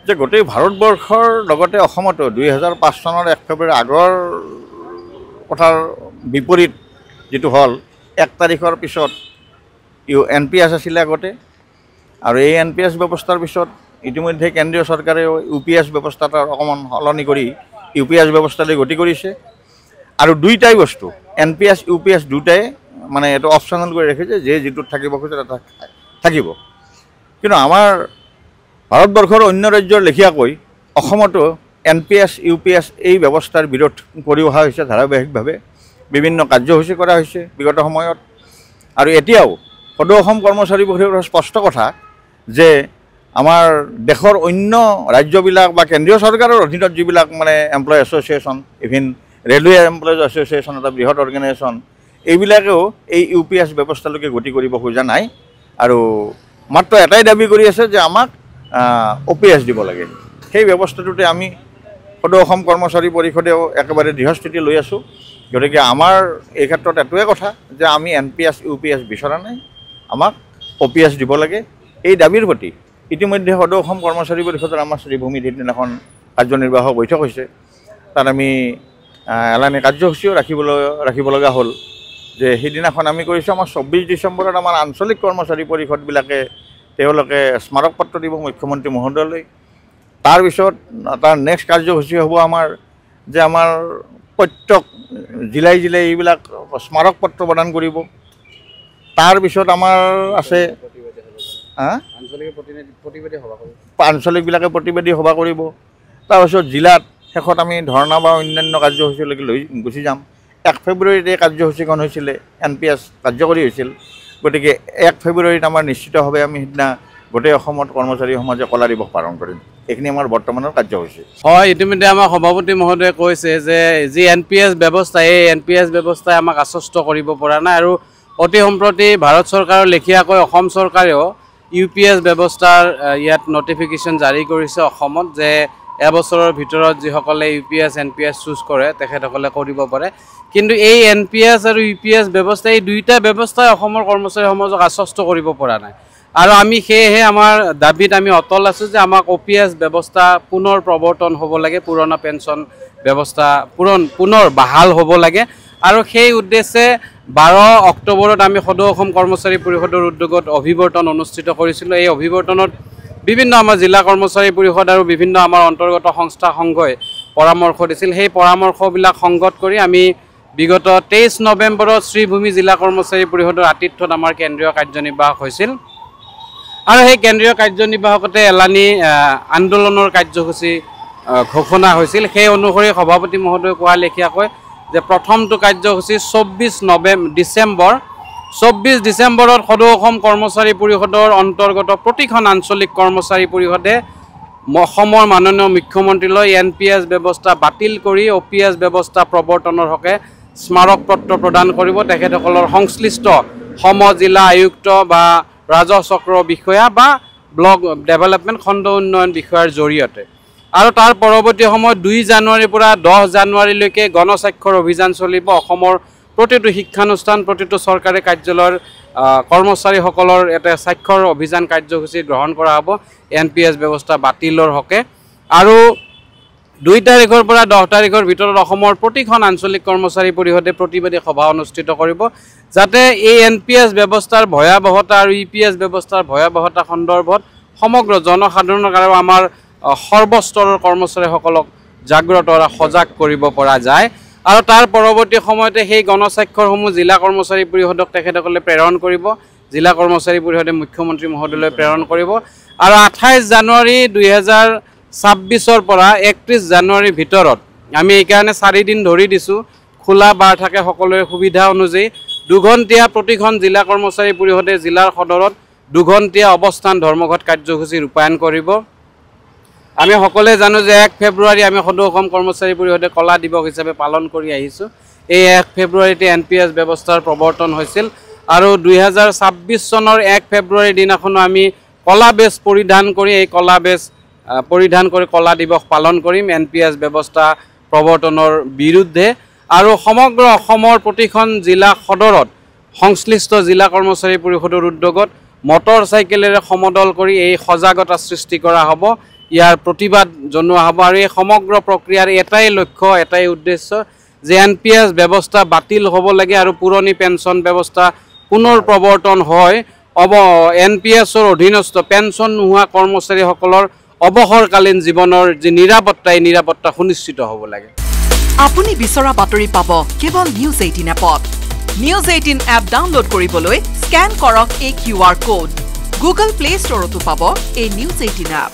যে গোটেই ভাৰতবৰ্ষৰ লগতে অসমতো 2005 চনৰ 1 ফেব্ৰুৱাৰী আগৰ কথাৰ বিপৰীত যেটো হল 1 তাৰিখৰ পিছত NPS আছিলে আগতে আৰু এই NPS ব্যৱস্থাৰ পিছত ইতিমধ্যে কেন্দ্ৰীয় চৰকাৰে UPS ব্যৱস্থাটা অকমান সলনি কৰি UPS ব্যৱস্থালৈ গতি কৰিছে আৰু দুইটাই বস্তু NPS UPS দুটাই মানে এটো অপচনাল কৰি ৰাখিছে যে যেটো থাকিব খুজে থাকিব কিন্তু আমাৰ ভাৰতবৰ্ষৰ অন্য ৰাজ্যৰ লেখিয়াকৈ অসমতো NPS UPS এই ব্যৱস্থাৰ বিৰোধ কৰি অহা হৈছে ধাৰাবাহিকভাৱে বিভিন্ন কাৰ্যসূচী কৰা হৈছে বিগত সময়ত আৰু এতিয়াও সদৌ অসম কৰ্মচাৰী পৰিষদৰ স্পষ্ট কথা যে আমাৰ দেশৰ অন্য ৰাজ্যবিলাক বা কেন্দ্ৰীয় চৰকাৰৰ অধীনত যিবিলাক মানে employ association even railway employees association এটা বৃহৎ অৰ্গেনাইজেশ্যন এইবিলাকেও এই UPS ব্যৱস্থালৈকে গতি কৰিব খোজা নাই আৰু মাত্ৰ এটাই দাবী কৰি আছে যে আমাক OPS দিব লাগে সেই ব্যৱস্থাটোতে আমি সদৌ অসম কৰ্মচাৰী পৰিষদেও একেবাৰে দৃঢ়স্থিতি লৈ আছো গতিকে আমাৰ এই ক্ষেত্ৰত এটোৱে কথা যে আমি NPS UPS বিচৰা নাই আমাক OPS দিব লাগে এই দাবীৰ প্ৰতি ইতিমধ্যে সদৌ অসম কৰ্মচাৰী পৰিষদৰ আমাৰ শ্ৰীভূমিত দিনাখন কাৰ্যনিৰ্বাহক বৈঠক হৈছে তাত আমি এলানি কাৰ্যসূচীও ৰাখিব লগা হ'ল যে সেইদিনাখন আমি কৰিছোঁ আমাৰ 24 ডিচেম্বৰত আমাৰ আঞ্চলিক কৰ্মচাৰী পৰিষদবিলাকে তেওঁলোকে স্মাৰক পত্ৰ দিব মুখ্যমন্ত্ৰী মহোদয়লৈ তাৰ পিছত তাৰ নেক্সট কাৰ্যসূচী হ'ব আমাৰ যে আমাৰ প্ৰত্যেক জিলাই এইবিলাক স্মাৰক পত্ৰ প্ৰদান কৰিব তাৰ পিছত আমাৰ আছে আঞ্চলিকবিলাকে প্ৰতিবাদী সভা কৰিব তাৰপিছত জিলাত শেষত আমি ধৰ্ণা বা অন্যান্য কাৰ্যসূচীলৈকে লৈ গুচি যাম 1 ফেব্ৰুৱাৰীত এই কাৰ্যসূচীখন হৈছিলে NPS কাৰ্যকৰী হৈছিল গতিকে 1 ফেব্ৰুৱাৰীত আমাৰ নিশ্চিতভাৱে আমি সিদিনা গোটেই অসমত কৰ্মচাৰী সমাজে কলা দিৱস পালন কৰিম এইখিনি আমাৰ বৰ্তমানৰ কাৰ্যসূচী হয় ইতিমধ্যে আমাৰ সভাপতি মহোদয়ে কৈছে যে যি NPS ব্যৱস্থা এই NPS ব্যৱস্থাই আমাক আশ্বস্ত কৰিব পৰা নাই আৰু অতি সম্প্ৰতি ভাৰত চৰকাৰৰ লেখিয়াকৈ অসম চৰকাৰেও UPS ব্যৱস্থাৰ ইয়াত নটিফিকেশ্যন জাৰি কৰিছে অসমত যে এবছৰৰ ভিতৰত যিসকলে UPS NPS চুজ কৰে তেখেতসকলে কৰিব পাৰে কিন্তু এই NPS আৰু UPS ব্যৱস্থা এই দুইটা ব্যৱস্থাই অসমৰ কৰ্মচাৰী সমাজক আশ্বস্ত কৰিব পৰা নাই আৰু আমি সেয়েহে আমাৰ দাবীত আমি অটল আছো যে আমাক OPS ব্যৱস্থা পুনৰ প্ৰৱৰ্তন হ'ব লাগে পুৰণা পেঞ্চন ব্যৱস্থা পুনৰ বাহাল হ'ব লাগে আৰু সেই উদ্দেশ্যে 12 অক্টোবৰত আমি সদৌ অসম কৰ্মচাৰী পৰিষদৰ উদ্যোগত অভিৱৰ্তন অনুষ্ঠিত কৰিছিলোঁ এই অভিৱৰ্তনত বিভিন্ন আমাৰ জিলা কৰ্মচাৰী পৰিষদ আৰু বিভিন্ন আমাৰ অন্তৰ্গত সংস্থা সংঘই পৰামৰ্শ দিছিল সেই পৰামৰ্শবিলাক সংগত কৰি আমি বিগত 23 নৱেম্বৰত শ্ৰীভূমি জিলা কৰ্মচাৰী পৰিষদৰ আতিথ্যত আমাৰ কেন্দ্ৰীয় কাৰ্যনিৰ্বাহক হৈছিল আৰু সেই কেন্দ্ৰীয় কাৰ্যনিৰ্বাহকতে এলানি আন্দোলনৰ কাৰ্যসূচী ঘোষণা হৈছিল সেই অনুসৰি সভাপতি মহোদয় কোৱা লেখিয়াকৈ যে প্ৰথমটো কাৰ্যসূচী 24 ডিচেম্বৰত সদৌ অসম কৰ্মচাৰী পৰিষদৰ অন্তৰ্গত প্ৰতিখন আঞ্চলিক কৰ্মচাৰী পৰিষদে অসমৰ মাননীয় মুখ্যমন্ত্ৰীলৈ NPS ব্যৱস্থা বাতিল কৰি OPS ব্যৱস্থা প্ৰৱৰ্তনৰ হকে স্মাৰক পত্ৰ প্ৰদান কৰিব তেখেতসকলৰ সংশ্লিষ্ট জিলা আয়ুক্ত বা ৰাজহ চক্ৰ বিষয়া বা ব্লক ডেভেলপমেণ্ট খণ্ড উন্নয়ন বিষয়াৰ জৰিয়তে আৰু তাৰ পৰৱৰ্তী সময়ত 2 জানুৱাৰীৰ পৰা 10 জানুৱাৰীলৈকে গণস্বাক্ষৰ অভিযান চলিব অসমৰ প্ৰতিটো শিক্ষানুষ্ঠান প্ৰতিটো চৰকাৰী কাৰ্যালয়ৰ কৰ্মচাৰীসকলৰ এটা স্বাক্ষৰ অভিযান কাৰ্যসূচী গ্ৰহণ কৰা হ'ব NPS ব্যৱস্থা বাতিলৰ হকে আৰু 2 তাৰিখৰ পৰা 10 তাৰিখৰ ভিতৰত অসমৰ প্ৰতিখন আঞ্চলিক কৰ্মচাৰী পৰিষদে প্ৰতিবাদী সভা অনুষ্ঠিত কৰিব যাতে এই NPS ব্যৱস্থাৰ ভয়াবহতা আৰু UPS ব্যৱস্থাৰ ভয়াবহতা সন্দৰ্ভত সমগ্ৰ জনসাধাৰণৰ আৰু আমাৰ সৰ্বস্তৰৰ কৰ্মচাৰীসকলক জাগ্ৰত আৰু সজাগ কৰিব পৰা যায় আৰু তাৰ পৰৱৰ্তী সময়তে সেই গণস্বাক্ষৰসমূহ জিলা কৰ্মচাৰী পৰিষদক তেখেতসকলে প্ৰেৰণ কৰিব জিলা কৰ্মচাৰী পৰিষদে মুখ্যমন্ত্ৰী মহোদয়লৈ প্ৰেৰণ কৰিব আৰু 28 জানুৱাৰী 2026 পৰা 31 জানুৱাৰীৰ ভিতৰত আমি এইকাৰণে 4 দিন ধৰি দিছো খোলা বাৰ থাকে সকলোৰে সুবিধা অনুযায়ী দুঘণ্টীয়া প্ৰতিখন জিলা কৰ্মচাৰী পৰিষদে জিলাৰ সদৰত দুঘণ্টীয়া অৱস্থান ধৰ্মঘট কাৰ্যসূচী ৰূপায়ণ কৰিব আমি সকলোৱে জানো যে 1 ফেব্ৰুৱাৰী আমি সদৌ অসম কৰ্মচাৰী পৰিষদে কলা দিৱস হিচাপে পালন কৰি আহিছো এই 1 ফেব্ৰুৱাৰীতে NPS ব্যৱস্থাৰ প্ৰৱৰ্তন হৈছিল আৰু 2026 চনৰ 1 ফেব্ৰুৱাৰীৰ দিনাখন আমি কলা বেজ পৰিধান কৰি এই কলা বেজ পৰিধান কৰি কলা দিৱস পালন কৰিম NPS ব্যৱস্থা প্ৰৱৰ্তনৰ বিৰুদ্ধে আৰু সমগ্ৰ অসমৰ প্ৰতিখন জিলা সদৰত সংশ্লিষ্ট জিলা কৰ্মচাৰী পৰিষদৰ উদ্যোগত মটৰ চাইকেলেৰে সমদল কৰি এই সজাগতা সৃষ্টি কৰা হ'ব ইয়াৰ প্ৰতিবাদ জনোৱা হ'ব আৰু এই সমগ্ৰ প্ৰক্ৰিয়াৰ এটাই লক্ষ্য এটাই উদ্দেশ্য যে NPS ব্যৱস্থা বাতিল হ'ব লাগে আৰু পুৰণি পেঞ্চন ব্যৱস্থা পুনৰ প্ৰৱৰ্তন হয় NPSৰ অধীনস্থ পেঞ্চন নোহোৱা কৰ্মচাৰীসকলৰ অৱসৰকালীন জীৱনৰ যি নিৰাপত্তা এই নিৰাপত্তা সুনিশ্চিত হ'ব লাগে। আপুনি বিচৰা বাতৰি পাব কেৱল নিউজ 18 এপত। নিউজ 18 এপ ডাউনলোড কৰিবলৈ স্কেন কৰক এই QR কোড। গুগল প্লে ষ্টৰতো পাব এই নিউজ 18 এপ।